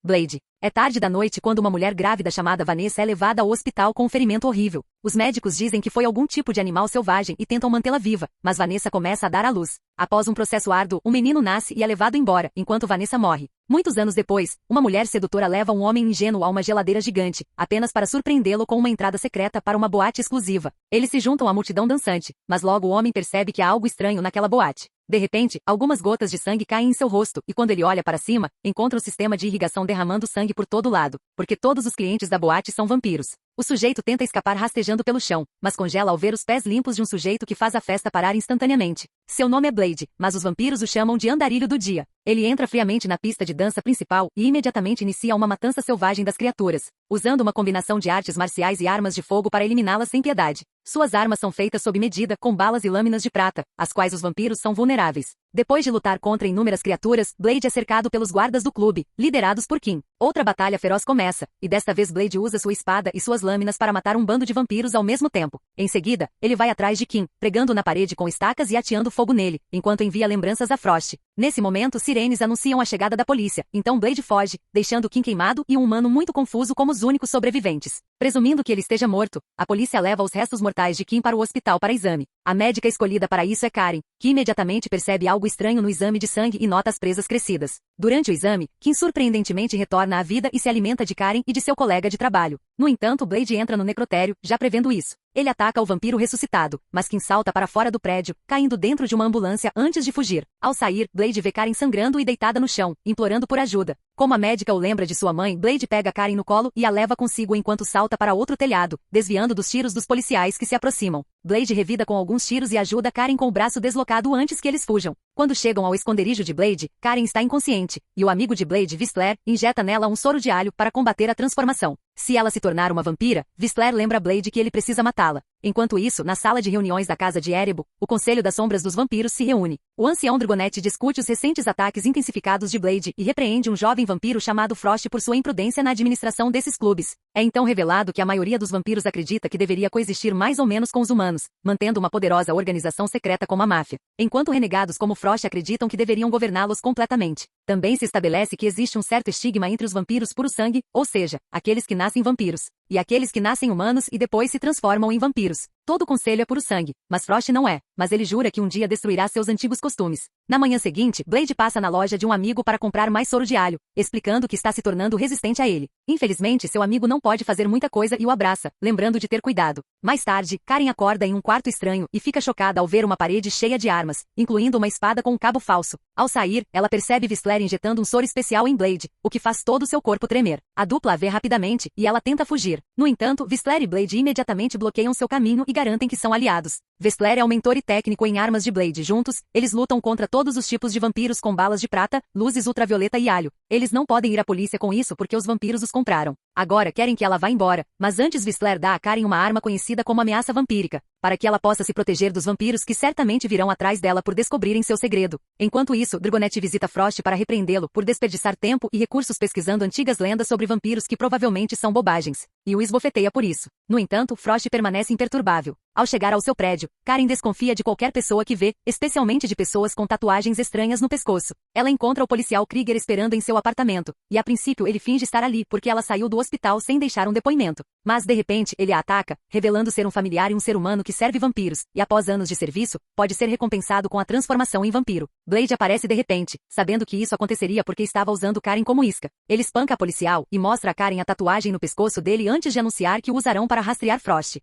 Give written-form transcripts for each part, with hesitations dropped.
Blade. É tarde da noite quando uma mulher grávida chamada Vanessa é levada ao hospital com um ferimento horrível. Os médicos dizem que foi algum tipo de animal selvagem e tentam mantê-la viva, mas Vanessa começa a dar à luz. Após um processo árduo, um menino nasce e é levado embora, enquanto Vanessa morre. Muitos anos depois, uma mulher sedutora leva um homem ingênuo a uma geladeira gigante, apenas para surpreendê-lo com uma entrada secreta para uma boate exclusiva. Eles se juntam à multidão dançante, mas logo o homem percebe que há algo estranho naquela boate. De repente, algumas gotas de sangue caem em seu rosto, e quando ele olha para cima, encontra o sistema de irrigação derramando sangue por todo lado, porque todos os clientes da boate são vampiros. O sujeito tenta escapar rastejando pelo chão, mas congela ao ver os pés limpos de um sujeito que faz a festa parar instantaneamente. Seu nome é Blade, mas os vampiros o chamam de andarilho do dia. Ele entra friamente na pista de dança principal e imediatamente inicia uma matança selvagem das criaturas, usando uma combinação de artes marciais e armas de fogo para eliminá-las sem piedade. Suas armas são feitas sob medida, com balas e lâminas de prata, às quais os vampiros são vulneráveis. Depois de lutar contra inúmeras criaturas, Blade é cercado pelos guardas do clube, liderados por Kim. Outra batalha feroz começa, e desta vez Blade usa sua espada e suas lâminas para matar um bando de vampiros ao mesmo tempo. Em seguida, ele vai atrás de Kim, pregando na parede com estacas e ateando fogo nele, enquanto envia lembranças a Frost. Nesse momento, sirenes anunciam a chegada da polícia, então Blade foge, deixando Kim queimado e um humano muito confuso como os únicos sobreviventes. Presumindo que ele esteja morto, a polícia leva os restos mortais de Kim para o hospital para exame. A médica escolhida para isso é Karen, que imediatamente percebe algo estranho no exame de sangue e nota as presas crescidas. Durante o exame, Kim surpreendentemente retorna à vida e se alimenta de Karen e de seu colega de trabalho. No entanto, Blade entra no necrotério, já prevendo isso. Ele ataca o vampiro ressuscitado, mas Kim salta para fora do prédio, caindo dentro de uma ambulância antes de fugir. Ao sair, Blade vê Karen sangrando e deitada no chão, implorando por ajuda. Como a médica o lembra de sua mãe, Blade pega Karen no colo e a leva consigo enquanto salta para outro telhado, desviando dos tiros dos policiais que se aproximam. Blade revida com alguns tiros e ajuda Karen com o braço deslocado antes que eles fujam. Quando chegam ao esconderijo de Blade, Karen está inconsciente, e o amigo de Blade, Whistler, injeta nela um soro de alho para combater a transformação. Se ela se tornar uma vampira, Whistler lembra Blade que ele precisa matá-la. Enquanto isso, na sala de reuniões da casa de Erebo, o Conselho das Sombras dos Vampiros se reúne. O ancião Dragonete discute os recentes ataques intensificados de Blade e repreende um jovem vampiro chamado Frost por sua imprudência na administração desses clubes. É então revelado que a maioria dos vampiros acredita que deveria coexistir mais ou menos com os humanos, mantendo uma poderosa organização secreta como a máfia, enquanto renegados como Frost acreditam que deveriam governá-los completamente. Também se estabelece que existe um certo estigma entre os vampiros puro-sangue, ou seja, aqueles que nascem vampiros, e aqueles que nascem humanos e depois se transformam em vampiros. Todo o conselho é puro-sangue, mas Frost não é, mas ele jura que um dia destruirá seus antigos costumes. Na manhã seguinte, Blade passa na loja de um amigo para comprar mais soro de alho, explicando que está se tornando resistente a ele. Infelizmente, seu amigo não pode fazer muita coisa e o abraça, lembrando de ter cuidado. Mais tarde, Karen acorda em um quarto estranho e fica chocada ao ver uma parede cheia de armas, incluindo uma espada com um cabo falso. Ao sair, ela percebe Whistler injetando um soro especial em Blade, o que faz todo o seu corpo tremer. A dupla a vê rapidamente, e ela tenta fugir. No entanto, Whistler e Blade imediatamente bloqueiam seu caminho e garantem que são aliados. Whistler é o mentor e técnico em armas de Blade. Juntos, eles lutam contra todos os tipos de vampiros com balas de prata, luzes ultravioleta e alho. Eles não podem ir à polícia com isso porque os vampiros os compraram. Agora querem que ela vá embora, mas antes Whistler dá a Karen uma arma conhecida como ameaça vampírica, para que ela possa se proteger dos vampiros que certamente virão atrás dela por descobrirem seu segredo. Enquanto isso, Dragonete visita Frost para repreendê-lo por desperdiçar tempo e recursos pesquisando antigas lendas sobre vampiros que provavelmente são bobagens, e o esbofeteia por isso. No entanto, Frost permanece imperturbável. Ao chegar ao seu prédio, Karen desconfia de qualquer pessoa que vê, especialmente de pessoas com tatuagens estranhas no pescoço. Ela encontra o policial Krieger esperando em seu apartamento, e a princípio ele finge estar ali porque ela saiu do hospital sem deixar um depoimento. Mas de repente, ele a ataca, revelando ser um familiar e um ser humano que serve vampiros, e após anos de serviço, pode ser recompensado com a transformação em vampiro. Blade aparece de repente, sabendo que isso aconteceria porque estava usando Karen como isca. Ele espanca a policial e mostra a Karen a tatuagem no pescoço dele antes de anunciar que o usarão para rastrear Frost.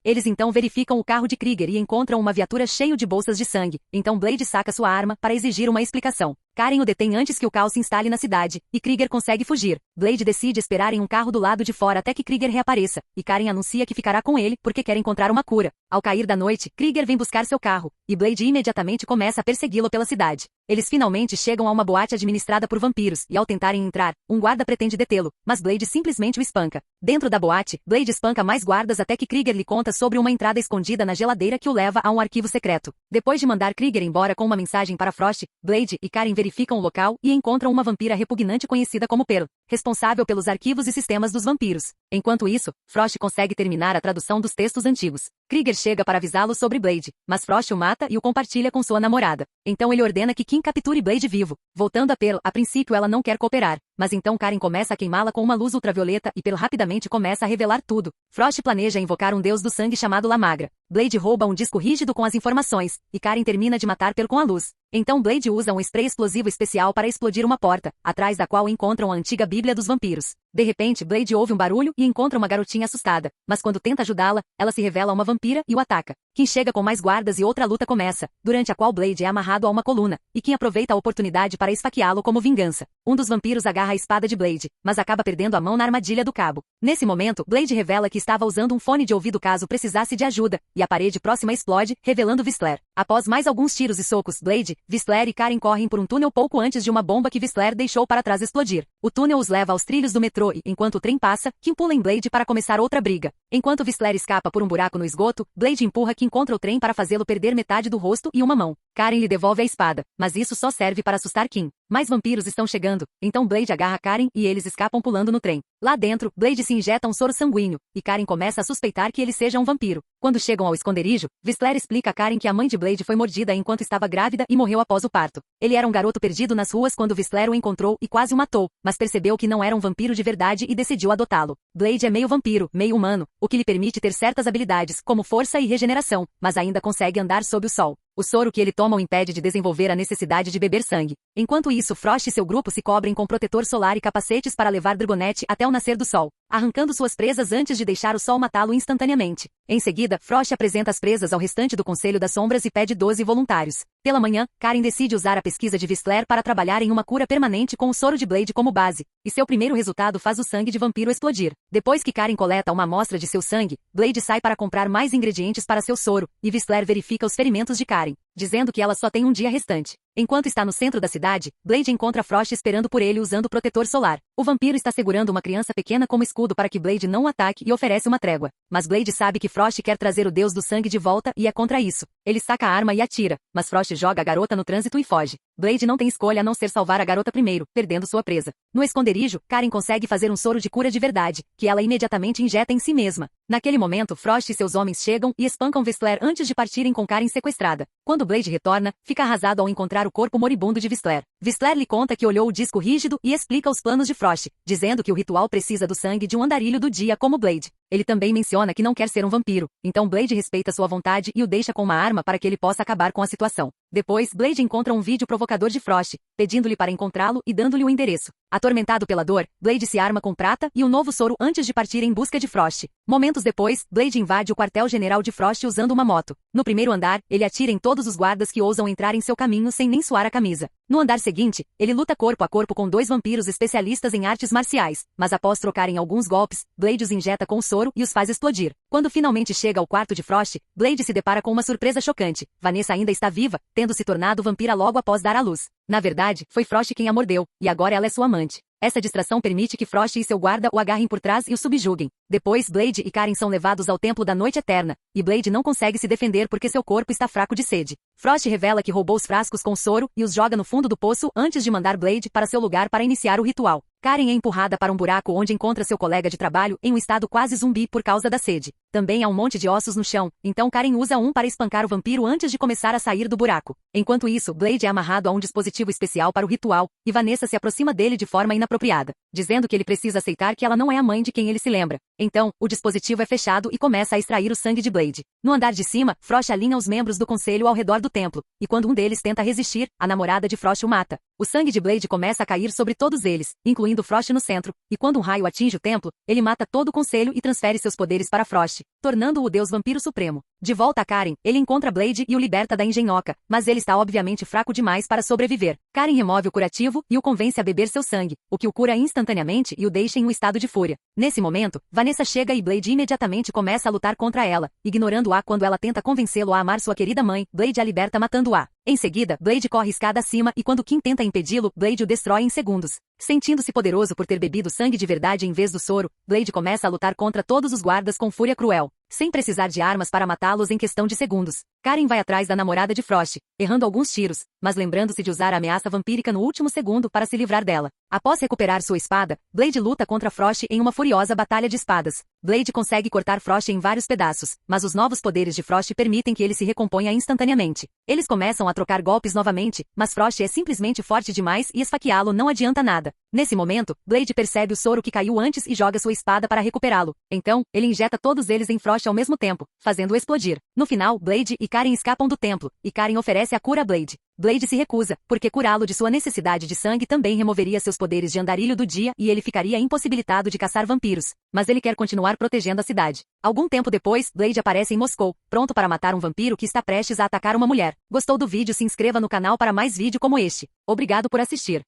Eles então verificam o carro de Krieger e encontram uma viatura cheia de bolsas de sangue, então Blade saca sua arma para exigir uma explicação. Karen o detém antes que o caos se instale na cidade, e Krieger consegue fugir. Blade decide esperar em um carro do lado de fora até que Krieger reapareça, e Karen anuncia que ficará com ele porque quer encontrar uma cura. Ao cair da noite, Krieger vem buscar seu carro, e Blade imediatamente começa a persegui-lo pela cidade. Eles finalmente chegam a uma boate administrada por vampiros, e ao tentarem entrar, um guarda pretende detê-lo, mas Blade simplesmente o espanca. Dentro da boate, Blade espanca mais guardas até que Krieger lhe conta sobre uma entrada escondida na geladeira que o leva a um arquivo secreto. Depois de mandar Krieger embora com uma mensagem para Frost, Blade e Karen verificam o local e encontram uma vampira repugnante conhecida como Pearl. responsável pelos arquivos e sistemas dos vampiros. Enquanto isso, Frost consegue terminar a tradução dos textos antigos. Krieger chega para avisá-lo sobre Blade, mas Frost o mata e o compartilha com sua namorada. Então ele ordena que Kim capture Blade vivo. Voltando a Pearl, a princípio ela não quer cooperar, mas então Karen começa a queimá-la com uma luz ultravioleta e Pearl rapidamente começa a revelar tudo. Frost planeja invocar um deus do sangue chamado Lamagra. Blade rouba um disco rígido com as informações, e Karen termina de matar Pearl com a luz. Então Blade usa um spray explosivo especial para explodir uma porta, atrás da qual encontram a antiga Bíblia dos vampiros. De repente, Blade ouve um barulho e encontra uma garotinha assustada, mas quando tenta ajudá-la, ela se revela uma vampira e o ataca. Kim chega com mais guardas e outra luta começa, durante a qual Blade é amarrado a uma coluna, e Kim aproveita a oportunidade para esfaqueá-lo como vingança. Um dos vampiros agarra a espada de Blade, mas acaba perdendo a mão na armadilha do cabo. Nesse momento, Blade revela que estava usando um fone de ouvido caso precisasse de ajuda, e a parede próxima explode, revelando Whistler. Após mais alguns tiros e socos, Blade, Whistler e Karen correm por um túnel pouco antes de uma bomba que Whistler deixou para trás explodir. O túnel os leva aos trilhos do metrô e, enquanto o trem passa, Kim pula em Blade para começar outra briga. Enquanto Whistler escapa por um buraco no esgoto, Blade empurra Kim contra o trem para fazê-lo perder metade do rosto e uma mão. Karen lhe devolve a espada, mas isso só serve para assustar Kim. Mais vampiros estão chegando, então Blade agarra Karen e eles escapam pulando no trem. Lá dentro, Blade se injeta um soro sanguíneo, e Karen começa a suspeitar que ele seja um vampiro. Quando chegam ao esconderijo, Whistler explica a Karen que a mãe de Blade foi mordida enquanto estava grávida e morreu após o parto. Ele era um garoto perdido nas ruas quando Whistler o encontrou e quase o matou, mas percebeu que não era um vampiro de verdade e decidiu adotá-lo. Blade é meio vampiro, meio humano, o que lhe permite ter certas habilidades, como força e regeneração, mas ainda consegue andar sob o sol. O soro que ele toma o impede de desenvolver a necessidade de beber sangue. Enquanto isso, Frost e seu grupo se cobrem com protetor solar e capacetes para levar Dragonette até o nascer do sol, arrancando suas presas antes de deixar o sol matá-lo instantaneamente. Em seguida, Frost apresenta as presas ao restante do Conselho das Sombras e pede 12 voluntários. Pela manhã, Karen decide usar a pesquisa de Whistler para trabalhar em uma cura permanente com o soro de Blade como base, e seu primeiro resultado faz o sangue de vampiro explodir. Depois que Karen coleta uma amostra de seu sangue, Blade sai para comprar mais ingredientes para seu soro, e Whistler verifica os ferimentos de Karen, dizendo que ela só tem um dia restante. Enquanto está no centro da cidade, Blade encontra Frost esperando por ele usando protetor solar. O vampiro está segurando uma criança pequena como escudo para que Blade não o ataque e oferece uma trégua. Mas Blade sabe que Frost quer trazer o deus do sangue de volta e é contra isso. Ele saca a arma e atira, mas Frost joga a garota no trânsito e foge. Blade não tem escolha a não ser salvar a garota primeiro, perdendo sua presa. No esconderijo, Karen consegue fazer um soro de cura de verdade, que ela imediatamente injeta em si mesma. Naquele momento, Frost e seus homens chegam e espancam Whistler antes de partirem com Karen sequestrada. Quando Blade retorna, fica arrasado ao encontrar o corpo moribundo de Whistler. Whistler lhe conta que olhou o disco rígido e explica os planos de Frost, dizendo que o ritual precisa do sangue de um andarilho do dia como Blade. Ele também menciona que não quer ser um vampiro, então Blade respeita sua vontade e o deixa com uma arma para que ele possa acabar com a situação. Depois, Blade encontra um vídeo provocador de Frost, pedindo-lhe para encontrá-lo e dando-lhe o endereço. Atormentado pela dor, Blade se arma com prata e um novo soro antes de partir em busca de Frost. Momentos depois, Blade invade o quartel-general de Frost usando uma moto. No primeiro andar, ele atira em todos os guardas que ousam entrar em seu caminho sem nem suar a camisa. No andar seguinte, ele luta corpo a corpo com 2 vampiros especialistas em artes marciais, mas após trocarem alguns golpes, Blade os injeta com o soro e os faz explodir. Quando finalmente chega ao quarto de Frost, Blade se depara com uma surpresa chocante. Vanessa ainda está viva, tendo se tornado vampira logo após dar à luz. Na verdade, foi Frost quem a mordeu, e agora ela é sua amante. Essa distração permite que Frost e seu guarda o agarrem por trás e o subjuguem. Depois, Blade e Karen são levados ao Templo da Noite Eterna, e Blade não consegue se defender porque seu corpo está fraco de sede. Frost revela que roubou os frascos com soro e os joga no fundo do poço antes de mandar Blade para seu lugar para iniciar o ritual. Karen é empurrada para um buraco onde encontra seu colega de trabalho em um estado quase zumbi por causa da sede. Também há um monte de ossos no chão, então Karen usa um para espancar o vampiro antes de começar a sair do buraco. Enquanto isso, Blade é amarrado a um dispositivo especial para o ritual, e Vanessa se aproxima dele de forma inapropriada, dizendo que ele precisa aceitar que ela não é a mãe de quem ele se lembra. Então, o dispositivo é fechado e começa a extrair o sangue de Blade. No andar de cima, Frost alinha os membros do conselho ao redor do templo, e quando um deles tenta resistir, a namorada de Frost o mata. O sangue de Blade começa a cair sobre todos eles, incluindo Frost no centro, e quando um raio atinge o templo, ele mata todo o conselho e transfere seus poderes para Frost, tornando-o o deus vampiro supremo. De volta a Karen, ele encontra Blade e o liberta da engenhoca, mas ele está obviamente fraco demais para sobreviver. Karen remove o curativo e o convence a beber seu sangue, o que o cura instantaneamente e o deixa em um estado de fúria. Nesse momento, Vanessa chega e Blade imediatamente começa a lutar contra ela, ignorando-a quando ela tenta convencê-lo a amar sua querida mãe. Blade a liberta matando-a. Em seguida, Blade corre escada acima e quando Kim tenta impedi-lo, Blade o destrói em segundos. Sentindo-se poderoso por ter bebido sangue de verdade em vez do soro, Blade começa a lutar contra todos os guardas com fúria cruel, sem precisar de armas para matá-los em questão de segundos. Karen vai atrás da namorada de Frost, errando alguns tiros, mas lembrando-se de usar a ameaça vampírica no último segundo para se livrar dela. Após recuperar sua espada, Blade luta contra Frost em uma furiosa batalha de espadas. Blade consegue cortar Frost em vários pedaços, mas os novos poderes de Frost permitem que ele se recomponha instantaneamente. Eles começam a trocar golpes novamente, mas Frost é simplesmente forte demais e esfaqueá-lo não adianta nada. Nesse momento, Blade percebe o soro que caiu antes e joga sua espada para recuperá-lo. Então, ele injeta todos eles em Frost ao mesmo tempo, fazendo-o explodir. No final, Blade e Karen escapam do templo, e Karen oferece a cura a Blade. Blade se recusa, porque curá-lo de sua necessidade de sangue também removeria seus poderes de andarilho do dia e ele ficaria impossibilitado de caçar vampiros. Mas ele quer continuar protegendo a cidade. Algum tempo depois, Blade aparece em Moscou, pronto para matar um vampiro que está prestes a atacar uma mulher. Gostou do vídeo? Se inscreva no canal para mais vídeo como este. Obrigado por assistir.